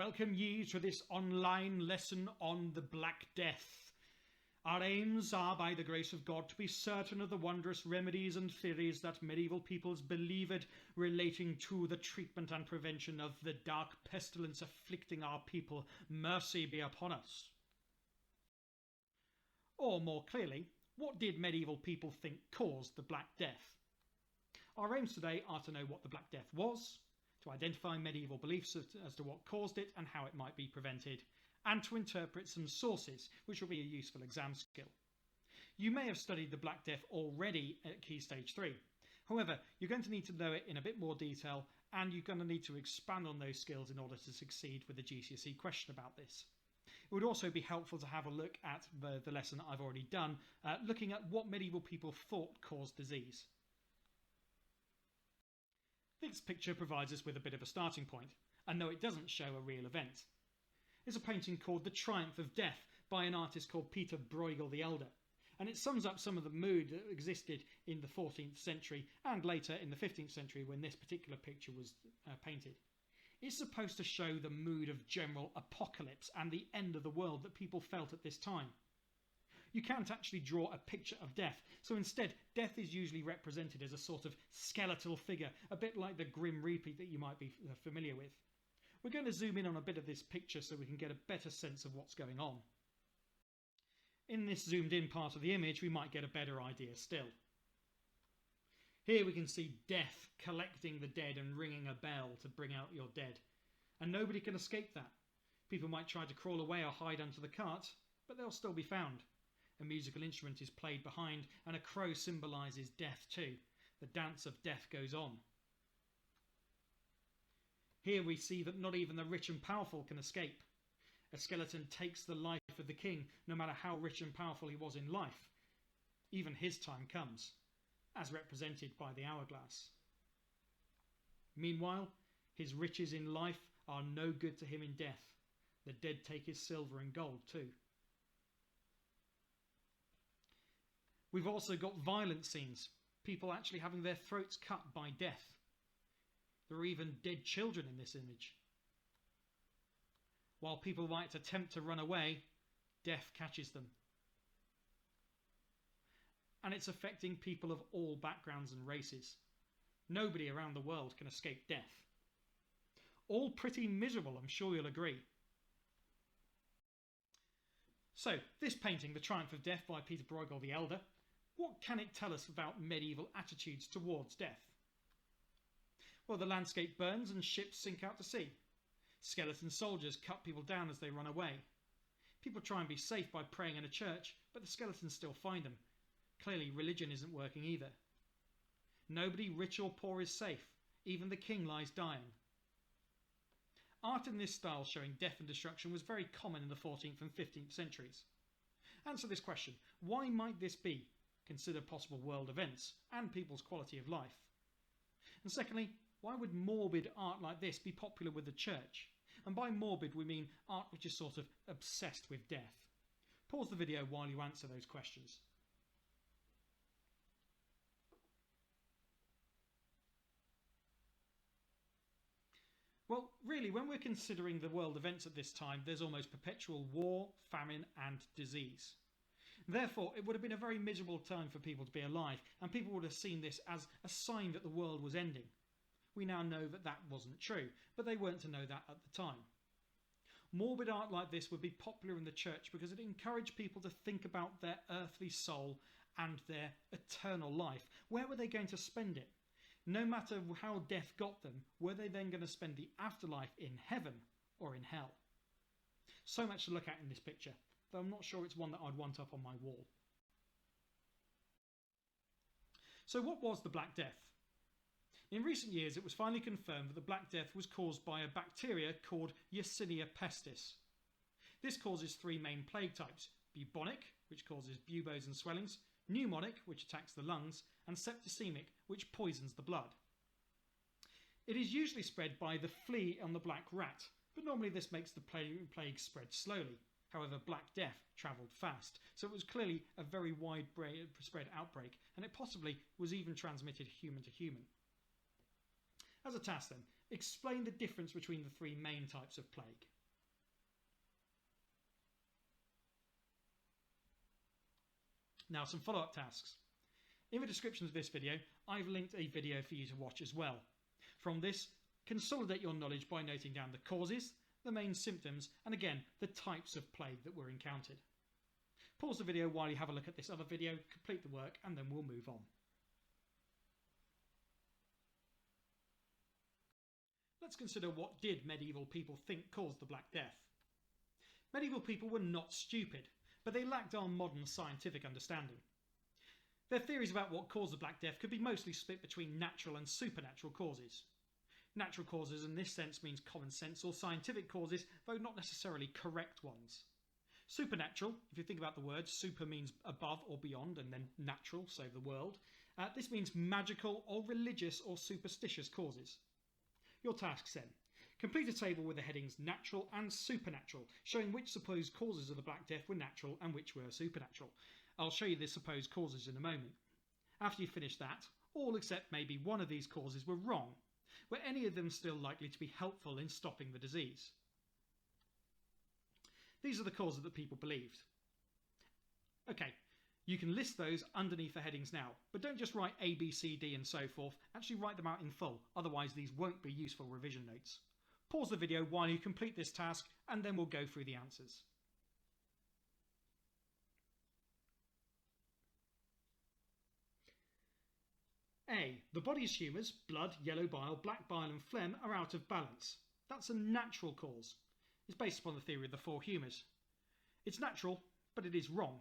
Welcome ye to this online lesson on the Black Death. Our aims are, by the grace of God, to be certain of the wondrous remedies and theories that medieval peoples believed relating to the treatment and prevention of the dark pestilence afflicting our people. Mercy be upon us. Or more clearly, what did medieval people think caused the Black Death? Our aims today are to know what the Black Death was, to identify medieval beliefs as to what caused it and how it might be prevented, and to interpret some sources, which will be a useful exam skill. You may have studied the Black Death already at Key Stage 3. However, you're going to need to know it in a bit more detail, and you're going to need to expand on those skills in order to succeed with a GCSE question about this. It would also be helpful to have a look at the lesson that I've already done, looking at what medieval people thought caused disease. This picture provides us with a bit of a starting point, and no, it doesn't show a real event. It's a painting called The Triumph of Death by an artist called Peter Bruegel the Elder, and it sums up some of the mood that existed in the 14th century and later in the 15th century when this particular picture was painted. It's supposed to show the mood of general apocalypse and the end of the world that people felt at this time. You can't actually draw a picture of death, so instead death is usually represented as a sort of skeletal figure, a bit like the Grim Reaper that you might be familiar with. We're going to zoom in on a bit of this picture so we can get a better sense of what's going on. In this zoomed in part of the image we might get a better idea still. Here we can see death collecting the dead and ringing a bell to bring out your dead. And nobody can escape that. People might try to crawl away or hide under the cart, but they'll still be found. A musical instrument is played behind, and a crow symbolises death too. The dance of death goes on. Here we see that not even the rich and powerful can escape. A skeleton takes the life of the king, no matter how rich and powerful he was in life. Even his time comes, as represented by the hourglass. Meanwhile, his riches in life are no good to him in death. The dead take his silver and gold too. We've also got violent scenes, people actually having their throats cut by death. There are even dead children in this image. While people might attempt to run away, death catches them. And it's affecting people of all backgrounds and races. Nobody around the world can escape death. All pretty miserable, I'm sure you'll agree. So, this painting, The Triumph of Death by Peter Bruegel the Elder, what can it tell us about medieval attitudes towards death? Well, the landscape burns and ships sink out to sea. Skeleton soldiers cut people down as they run away. People try and be safe by praying in a church, but the skeletons still find them. Clearly, religion isn't working either. Nobody, rich or poor, is safe. Even the king lies dying. Art in this style showing death and destruction was very common in the 14th and 15th centuries. Answer this question: why might this be? Consider possible world events and people's quality of life. And secondly, why would morbid art like this be popular with the church? And by morbid we mean art which is sort of obsessed with death. Pause the video while you answer those questions. Well, really, when we're considering the world events at this time, there's almost perpetual war, famine and disease. Therefore, it would have been a very miserable time for people to be alive, and people would have seen this as a sign that the world was ending. We now know that that wasn't true, but they weren't to know that at the time. Morbid art like this would be popular in the church because it encouraged people to think about their earthly soul and their eternal life. Where were they going to spend it? No matter how death got them, were they then going to spend the afterlife in heaven or in hell? So much to look at in this picture, though I'm not sure it's one that I'd want up on my wall. So what was the Black Death? In recent years, it was finally confirmed that the Black Death was caused by a bacteria called Yersinia pestis. This causes three main plague types: bubonic, which causes buboes and swellings, pneumonic, which attacks the lungs, and septicemic, which poisons the blood. It is usually spread by the flea on the black rat, but normally this makes the plague spread slowly. However, Black Death travelled fast, so it was clearly a very widespread outbreak, and it possibly was even transmitted human to human. As a task then, Explain the difference between the three main types of plague. Now some follow-up tasks. In the description of this video, I've linked a video for you to watch as well. From this, consolidate your knowledge by noting down the causes, the main symptoms, and again, the types of plague that were encountered. Pause the video while you have a look at this other video, complete the work, and then we'll move on. Let's consider what did medieval people think caused the Black Death. Medieval people were not stupid, but they lacked our modern scientific understanding. Their theories about what caused the Black Death could be mostly split between natural and supernatural causes. Natural causes in this sense means common sense or scientific causes, though not necessarily correct ones. Supernatural, if you think about the word, super means above or beyond, and then natural, so the world. This means magical or religious or superstitious causes. Your tasks then. Complete a table with the headings natural and supernatural, showing which supposed causes of the Black Death were natural and which were supernatural. I'll show you the supposed causes in a moment. After you finish that, all except maybe one of these causes were wrong. Were any of them still likely to be helpful in stopping the disease? These are the causes that people believed. Okay, you can list those underneath the headings now, but don't just write A, B, C, D and so forth, actually write them out in full, otherwise these won't be useful revision notes. Pause the video while you complete this task and then we'll go through the answers. A. The body's humours, blood, yellow bile, black bile and phlegm are out of balance. That's a natural cause. It's based upon the theory of the four humours. It's natural, but it is wrong.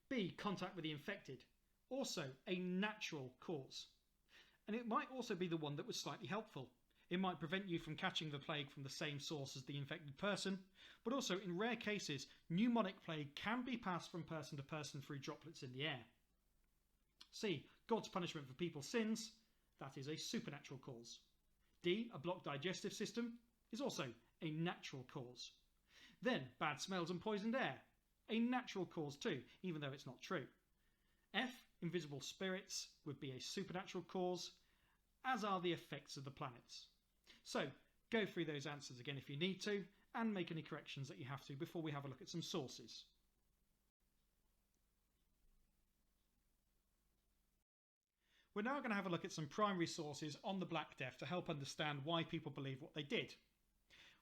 B. Contact with the infected. Also a natural cause. And it might also be the one that was slightly helpful. It might prevent you from catching the plague from the same source as the infected person, but also in rare cases, pneumonic plague can be passed from person to person through droplets in the air. C. God's punishment for people's sins. That is a supernatural cause. D. A blocked digestive system is also a natural cause. Then bad smells and poisoned air. A natural cause too, even though it's not true. F. Invisible spirits would be a supernatural cause, as are the effects of the planets. So go through those answers again if you need to, and make any corrections that you have to before we have a look at some sources. We're now going to have a look at some primary sources on the Black Death to help understand why people believe what they did.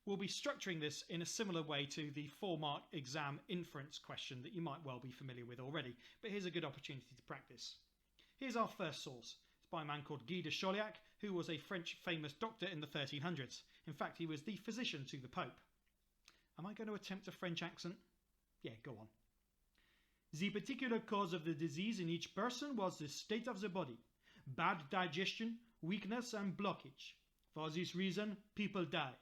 We'll be structuring this in a similar way to the 4-mark exam inference question that you might well be familiar with already, but here's a good opportunity to practice. Here's our first source. It's by a man called Guy de Chauliac, who was a French famous doctor in the 1300s. In fact, he was the physician to the Pope. Am I going to attempt a French accent? Yeah, go on. The particular cause of the disease in each person was the state of the body. Bad digestion, weakness and blockage. For this reason, people died.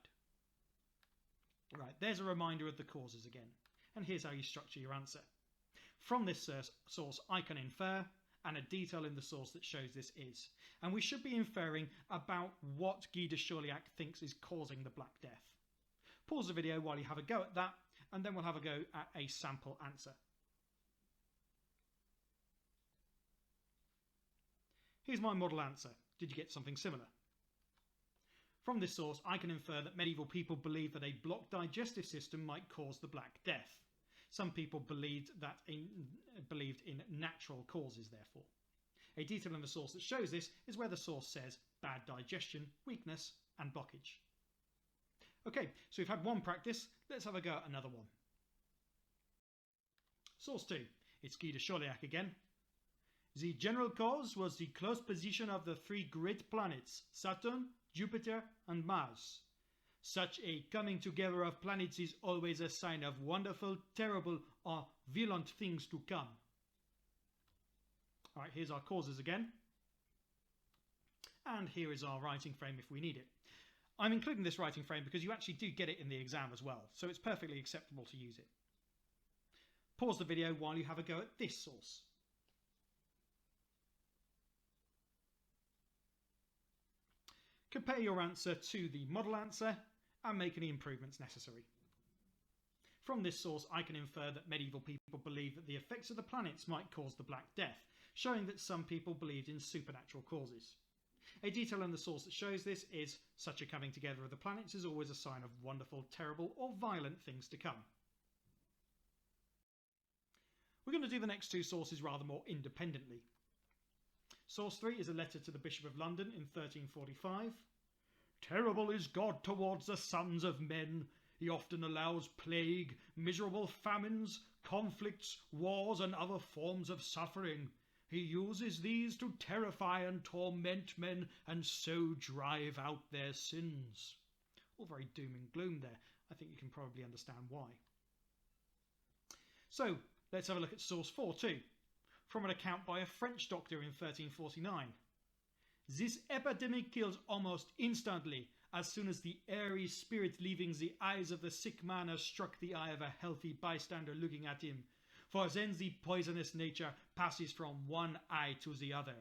Right, there's a reminder of the causes again. And here's how you structure your answer. From this source, I can infer, and a detail in the source that shows this is. And we should be inferring about what Guy de Chauliac thinks is causing the Black Death. Pause the video while you have a go at that, and then we'll have a go at a sample answer. Here's my model answer. Did you get something similar? From this source, I can infer that medieval people believed that a blocked digestive system might cause the Black Death. Some people believed in natural causes, therefore. A detail in the source that shows this is where the source says bad digestion, weakness, and blockage. Okay, so we've had one practice. Let's have a go at another one. Source 2. It's Guy de Chauliac again. The general cause was the close position of the three great planets, Saturn, Jupiter and Mars. Such a coming together of planets is always a sign of wonderful, terrible or violent things to come. Alright, here's our causes again. And here is our writing frame if we need it. I'm including this writing frame because you actually do get it in the exam as well, so it's perfectly acceptable to use it. Pause the video while you have a go at this source. Compare your answer to the model answer and make any improvements necessary. From this source, I can infer that medieval people believed that the effects of the planets might cause the Black Death, showing that some people believed in supernatural causes. A detail in the source that shows this is such a coming together of the planets is always a sign of wonderful, terrible, or violent things to come. We're going to do the next two sources rather more independently. Source 3 is a letter to the Bishop of London in 1345. Terrible is God towards the sons of men. He often allows plague, miserable famines, conflicts, wars, and other forms of suffering. He uses these to terrify and torment men and so drive out their sins. All very doom and gloom there. I think you can probably understand why. So, let's have a look at source 4 too, from an account by a French doctor in 1349. This epidemic kills almost instantly, as soon as the airy spirit leaving the eyes of the sick man has struck the eye of a healthy bystander looking at him, for then the poisonous nature passes from one eye to the other.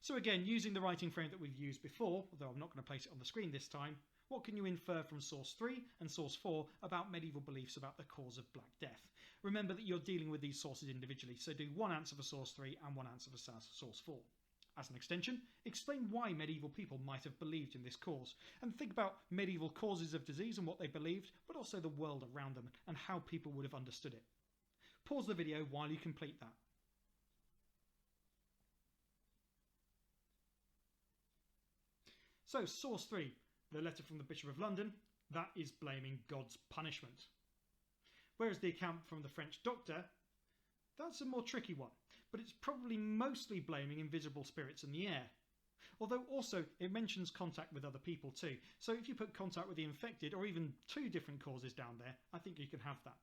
So again, using the writing frame that we've used before, although I'm not going to place it on the screen this time, what can you infer from source 3 and source 4 about medieval beliefs about the cause of Black Death? Remember that you're dealing with these sources individually, so do one answer for source 3 and one answer for source 4. As an extension, explain why medieval people might have believed in this cause, and think about medieval causes of disease and what they believed, but also the world around them and how people would have understood it. Pause the video while you complete that. So, source 3, the letter from the Bishop of London, that is blaming God's punishment. Whereas the account from the French doctor, that's a more tricky one, but it's probably mostly blaming invisible spirits in the air. Although also it mentions contact with other people too, so if you put contact with the infected or even two different causes down there, I think you can have that.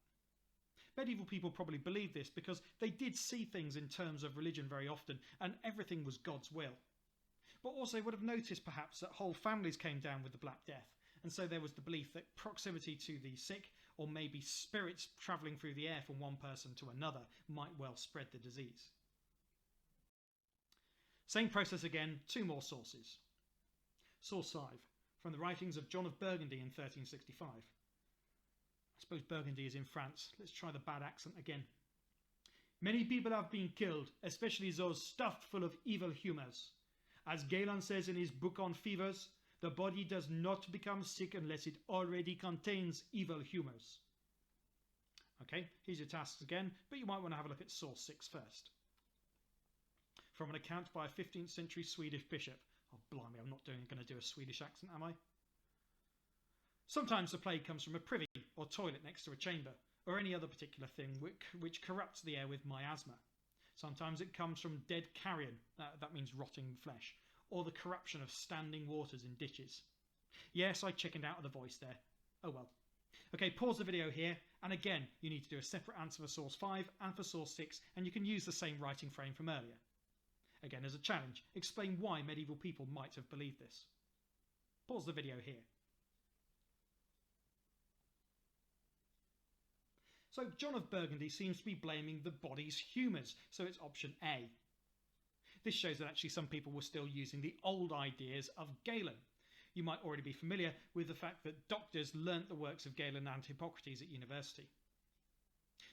Medieval people probably believed this because they did see things in terms of religion very often, and everything was God's will. But also would have noticed perhaps that whole families came down with the Black Death, and so there was the belief that proximity to the sick, or maybe spirits travelling through the air from one person to another, might well spread the disease. Same process again, two more sources. Source 5, from the writings of John of Burgundy in 1365. I suppose Burgundy is in France. Let's try the bad accent again. Many people have been killed, especially those stuffed full of evil humours. As Galen says in his book on fevers, the body does not become sick unless it already contains evil humours. Okay, here's your tasks again, but you might want to have a look at source 6 first. From an account by a 15th century Swedish bishop. Oh blimey, I'm not going to do a Swedish accent, am I? Sometimes the plague comes from a privy or toilet next to a chamber, or any other particular thing which corrupts the air with miasma. Sometimes it comes from dead carrion, that means rotting flesh, or the corruption of standing waters in ditches. Yes, I chickened out of the voice there. Oh well. Okay, pause the video here, and again, you need to do a separate answer for source 5 and for source 6, and you can use the same writing frame from earlier. Again, as a challenge, explain why medieval people might have believed this. Pause the video here. So John of Burgundy seems to be blaming the body's humours, so it's option A. This shows that actually some people were still using the old ideas of Galen. You might already be familiar with the fact that doctors learnt the works of Galen and Hippocrates at university.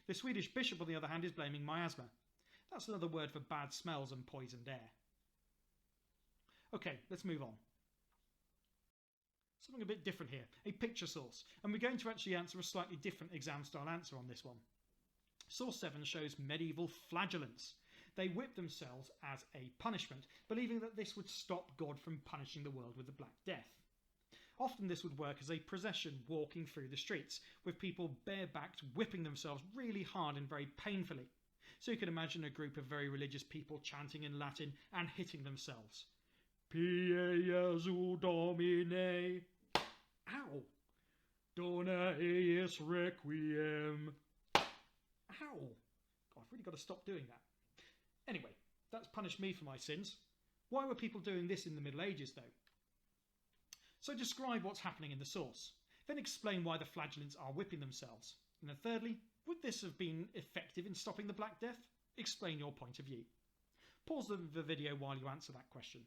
The Swedish bishop, on the other hand, is blaming miasma. That's another word for bad smells and poisoned air. Okay, let's move on. Something a bit different here, a picture source, and we're going to actually answer a slightly different exam style answer on this one. Source 7 shows medieval flagellants. They whipped themselves as a punishment, believing that this would stop God from punishing the world with the Black Death. Often this would work as a procession walking through the streets, with people barebacked whipping themselves really hard and very painfully. So you can imagine a group of very religious people chanting in Latin and hitting themselves. Pie Jesu Domine. Ow! Dona eis requiem. Ow! God, I've really got to stop doing that. Anyway, that's punished me for my sins. Why were people doing this in the Middle Ages, though? So describe what's happening in the source. Then explain why the flagellants are whipping themselves. And then thirdly, would this have been effective in stopping the Black Death? Explain your point of view. Pause the video while you answer that question.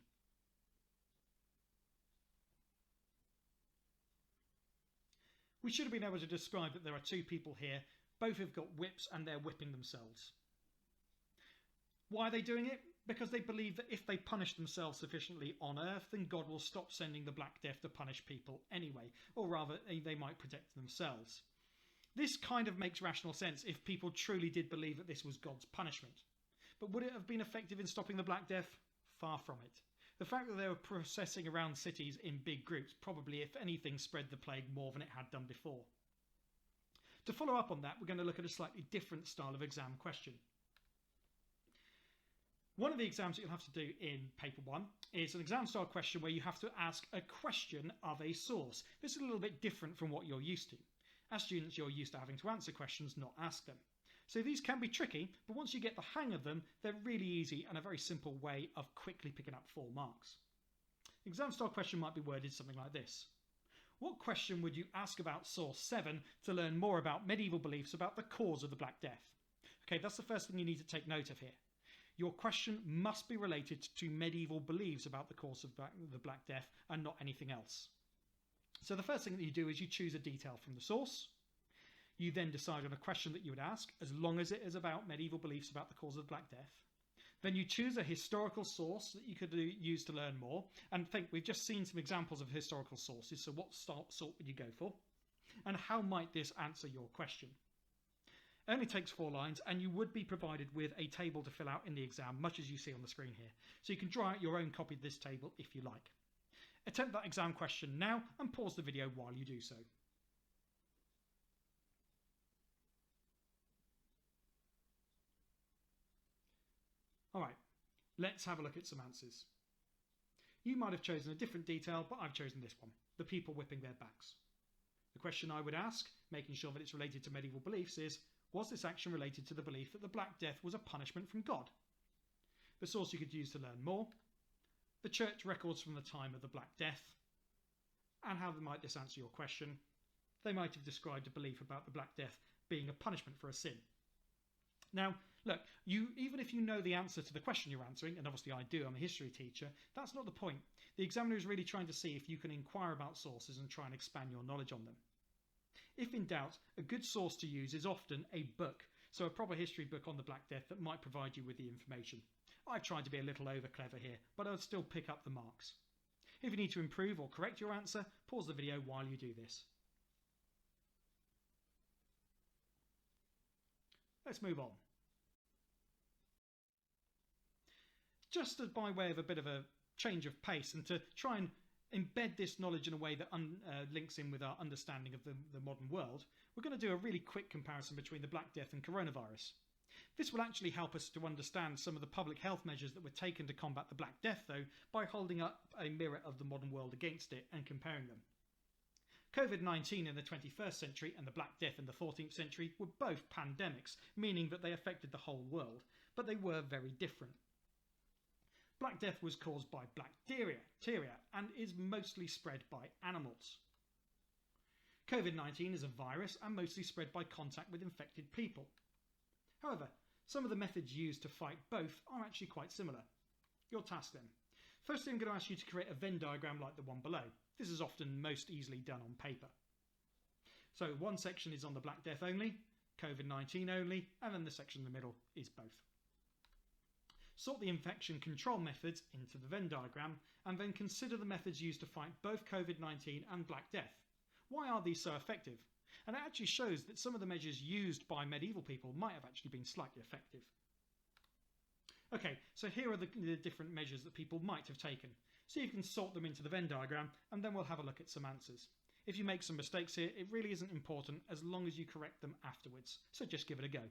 We should have been able to describe that there are two people here. Both have got whips and they're whipping themselves. Why are they doing it? because they believe that if they punish themselves sufficiently on Earth, then God will stop sending the Black Death to punish people anyway, or rather, they might protect themselves. This kind of makes rational sense if people truly did believe that this was God's punishment. But would it have been effective in stopping the Black Death? Far from it. The fact that they were processing around cities in big groups probably, if anything, spread the plague more than it had done before. To follow up on that, we're going to look at a slightly different style of exam question. One of the exams that you'll have to do in paper 1 is an exam style question where you have to ask a question of a source. This is a little bit different from what you're used to. As students, you're used to having to answer questions, not ask them. So these can be tricky, but once you get the hang of them, they're really easy and a very simple way of quickly picking up 4 marks. The exam style question might be worded something like this. What question would you ask about source 7 to learn more about medieval beliefs about the cause of the Black Death? Okay, that's the first thing you need to take note of here. Your question must be related to medieval beliefs about the cause of the Black Death and not anything else. So the first thing that you do is you choose a detail from the source. You then decide on a question that you would ask, as long as it is about medieval beliefs about the cause of the Black Death. Then you choose a historical source that you could use to learn more. And think, we've just seen some examples of historical sources, so what sort would you go for? And how might this answer your question? It only takes 4 lines, and you would be provided with a table to fill out in the exam, much as you see on the screen here. So you can draw out your own copy of this table if you like. Attempt that exam question now and pause the video while you do so. Alright, let's have a look at some answers. You might have chosen a different detail, but I've chosen this one, the people whipping their backs. The question I would ask, making sure that it's related to medieval beliefs, is, was this action related to the belief that the Black Death was a punishment from God? The source you could use to learn more, the church records from the time of the Black Death, and how might this answer your question? They might have described a belief about the Black Death being a punishment for a sin. Now, look, even if you know the answer to the question you're answering, and obviously I do, I'm a history teacher, that's not the point. The examiner is really trying to see if you can inquire about sources and try and expand your knowledge on them. If in doubt, a good source to use is often a book, so a proper history book on the Black Death that might provide you with the information. I've tried to be a little over clever here, but I'll still pick up the marks. If you need to improve or correct your answer, pause the video while you do this. Let's move on. Just by way of a bit of a change of pace and to try and embed this knowledge in a way that links in with our understanding of the modern world, we're going to do a really quick comparison between the Black Death and coronavirus. This will actually help us to understand some of the public health measures that were taken to combat the Black Death, though, by holding up a mirror of the modern world against it and comparing them. COVID-19 in the 21st century and the Black Death in the 14th century were both pandemics, meaning that they affected the whole world, but they were very different. Black Death was caused by bacteria and is mostly spread by animals. COVID-19 is a virus and mostly spread by contact with infected people. However, some of the methods used to fight both are actually quite similar. Your task then. Firstly, I'm going to ask you to create a Venn diagram like the one below. This is often most easily done on paper. So one section is on the Black Death only, COVID-19 only, and then the section in the middle is both. Sort the infection control methods into the Venn diagram, and then consider the methods used to fight both COVID-19 and Black Death. Why are these so effective? And it actually shows that some of the measures used by medieval people might have actually been slightly effective. Okay, so here are the different measures that people might have taken. So you can sort them into the Venn diagram, and then we'll have a look at some answers. If you make some mistakes here, it really isn't important as long as you correct them afterwards, so just give it a go.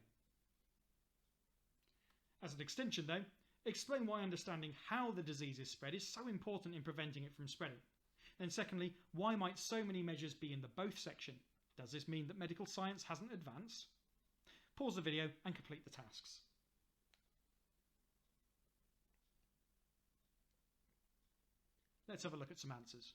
As an extension though, explain why understanding how the disease is spread is so important in preventing it from spreading. Then secondly, why might so many measures be in the both section? Does this mean that medical science hasn't advanced? Pause the video and complete the tasks. Let's have a look at some answers.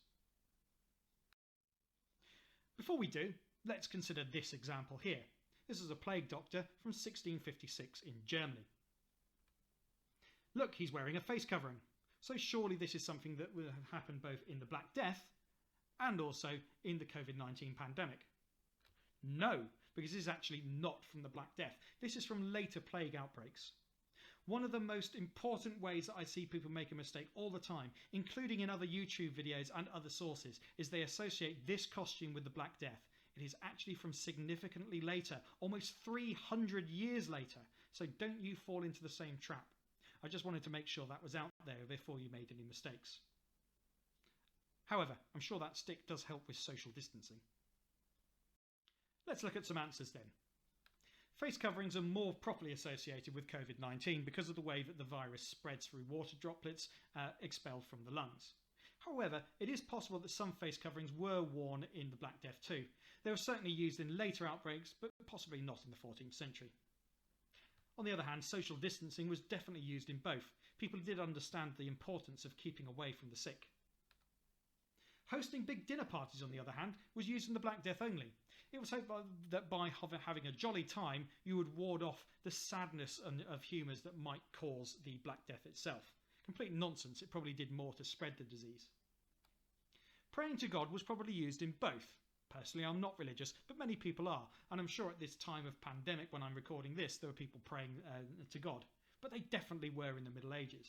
Before we do, let's consider this example here. This is a plague doctor from 1656 in Germany. Look, he's wearing a face covering. So surely this is something that will have happened both in the Black Death and also in the COVID-19 pandemic. No, because this is actually not from the Black Death. This is from later plague outbreaks. One of the most important ways that I see people make a mistake all the time, including in other YouTube videos and other sources, is they associate this costume with the Black Death. It is actually from significantly later, almost 300 years later, so don't you fall into the same trap. I just wanted to make sure that was out there before you made any mistakes. However, I'm sure that stick does help with social distancing. Let's look at some answers then. Face coverings are more properly associated with COVID-19 because of the way that the virus spreads through water droplets expelled from the lungs. However, it is possible that some face coverings were worn in the Black Death too. They were certainly used in later outbreaks, but possibly not in the 14th century. On the other hand, social distancing was definitely used in both. People did understand the importance of keeping away from the sick. Hosting big dinner parties, on the other hand, was used in the Black Death only. It was hoped that by having a jolly time, you would ward off the sadness of humours that might cause the Black Death itself. Complete nonsense, it probably did more to spread the disease. Praying to God was probably used in both. Personally, I'm not religious, but many people are, and I'm sure at this time of pandemic, when I'm recording this, there were people praying to God. But they definitely were in the Middle Ages.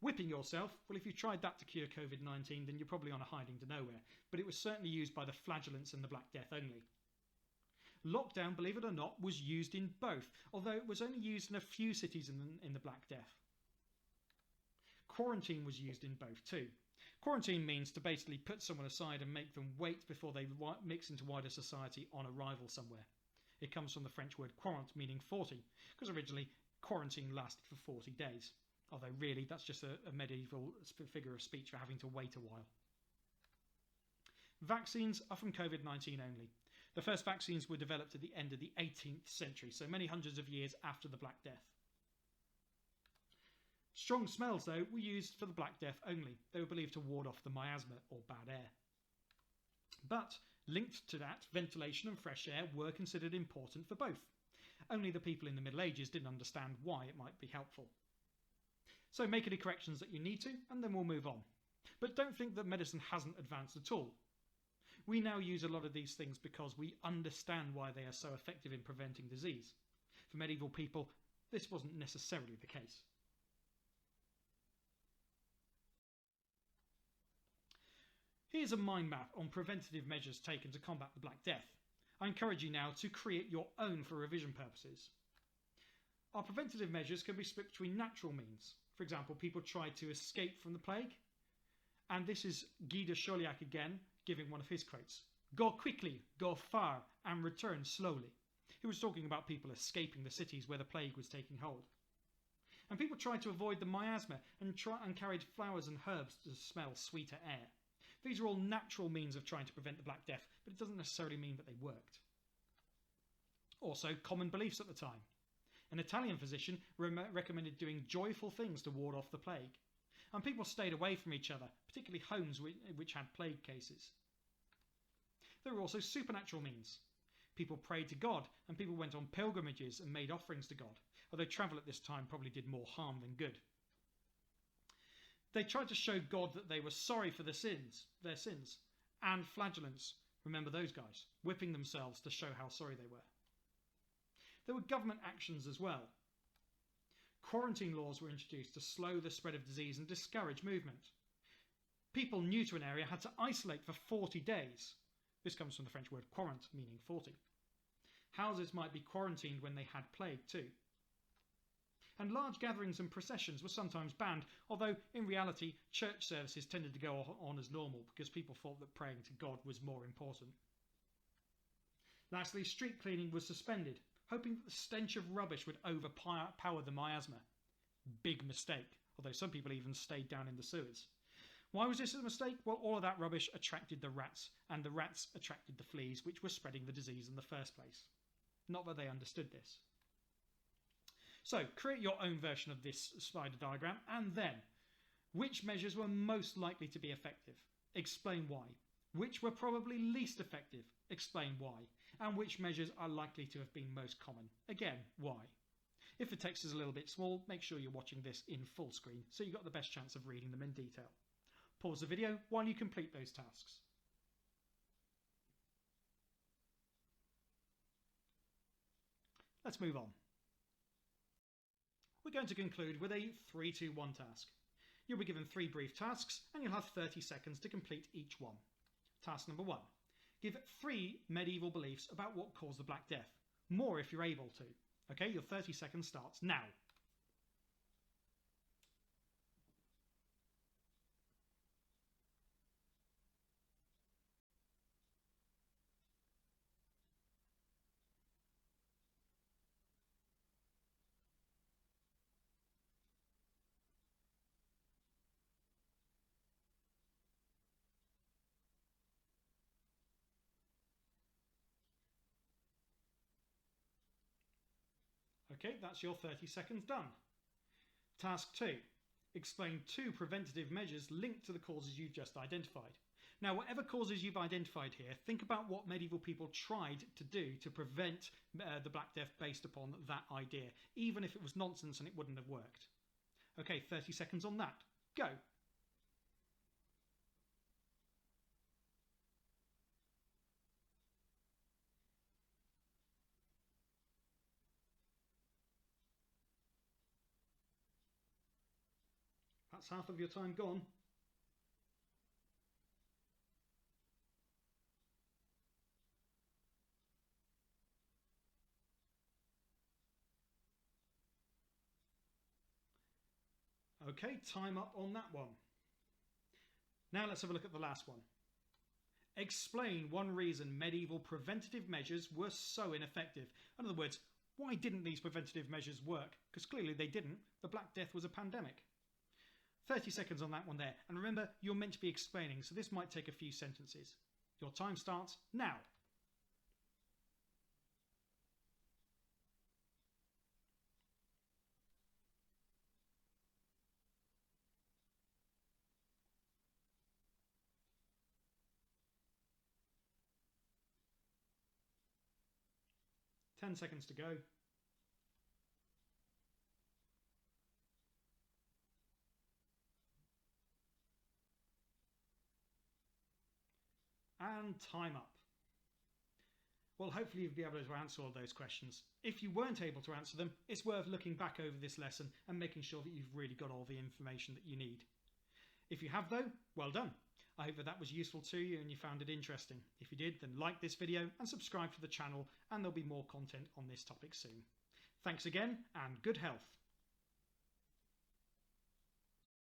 Whipping yourself, well, if you tried that to cure COVID-19, then you're probably on a hiding to nowhere, but it was certainly used by the flagellants and the Black Death only. Lockdown, believe it or not, was used in both, although it was only used in a few cities in the Black Death. Quarantine was used in both too. Quarantine means to basically put someone aside and make them wait before they mix into wider society on arrival somewhere. It comes from the French word quarante, meaning 40, because originally quarantine lasted for 40 days. Although really that's just a medieval figure of speech for having to wait a while. Vaccines are from COVID-19 only. The first vaccines were developed at the end of the 18th century, so many hundreds of years after the Black Death. Strong smells, though, were used for the Black Death only. They were believed to ward off the miasma, or bad air. But, linked to that, ventilation and fresh air were considered important for both. Only the people in the Middle Ages didn't understand why it might be helpful. So make any corrections that you need to, and then we'll move on. But don't think that medicine hasn't advanced at all. We now use a lot of these things because we understand why they are so effective in preventing disease. For medieval people, this wasn't necessarily the case. Here's a mind map on preventative measures taken to combat the Black Death. I encourage you now to create your own for revision purposes. Our preventative measures can be split between natural means. For example, people tried to escape from the plague. And this is Guy de Chauliac again, giving one of his quotes. Go quickly, go far, and return slowly. He was talking about people escaping the cities where the plague was taking hold. And people tried to avoid the miasma and carried flowers and herbs to smell sweeter air. These are all natural means of trying to prevent the Black Death, but it doesn't necessarily mean that they worked. Also, common beliefs at the time. An Italian physician recommended doing joyful things to ward off the plague. And people stayed away from each other, particularly homes which had plague cases. There were also supernatural means. People prayed to God, and people went on pilgrimages and made offerings to God, although travel at this time probably did more harm than good. They tried to show God that they were sorry for their sins, and flagellants, remember those guys, whipping themselves to show how sorry they were. There were government actions as well. Quarantine laws were introduced to slow the spread of disease and discourage movement. People new to an area had to isolate for 40 days. This comes from the French word quarante, meaning 40. Houses might be quarantined when they had plague too. And large gatherings and processions were sometimes banned, although in reality church services tended to go on as normal because people thought that praying to God was more important. Lastly, street cleaning was suspended, hoping that the stench of rubbish would overpower the miasma. Big mistake, although some people even stayed down in the sewers. Why was this a mistake? Well, all of that rubbish attracted the rats, and the rats attracted the fleas, which were spreading the disease in the first place. Not that they understood this. So, create your own version of this spider diagram, and then, which measures were most likely to be effective? Explain why. Which were probably least effective? Explain why. And which measures are likely to have been most common? Again, why. If the text is a little bit small, make sure you're watching this in full screen, so you've got the best chance of reading them in detail. Pause the video while you complete those tasks. Let's move on. going to conclude with a 3-2-1 task. You'll be given 3 brief tasks and you'll have 30 seconds to complete each one. Task number 1. Give 3 medieval beliefs about what caused the Black Death. More if you're able to. Okay, your 30 seconds starts now. Okay, that's your 30 seconds done. Task 2. Explain 2 preventative measures linked to the causes you've just identified. Now, whatever causes you've identified here, think about what medieval people tried to do to prevent the Black Death based upon that idea, even if it was nonsense and it wouldn't have worked. Okay, 30 seconds on that. Go! That's half of your time gone. Okay, time up on that one. Now let's have a look at the last one. Explain one reason medieval preventative measures were so ineffective. In other words, why didn't these preventative measures work? Because clearly they didn't. The Black Death was a pandemic. 30 seconds on that one there. And remember, you're meant to be explaining, so this might take a few sentences. Your time starts now. Ten seconds to go. And time up. Well, hopefully you'll be able to answer all those questions. If you weren't able to answer them, it's worth looking back over this lesson and making sure that you've really got all the information that you need. If you have though, well done. I hope that was useful to you and you found it interesting. If you did, then like this video and subscribe to the channel, and there'll be more content on this topic soon. Thanks again and good health.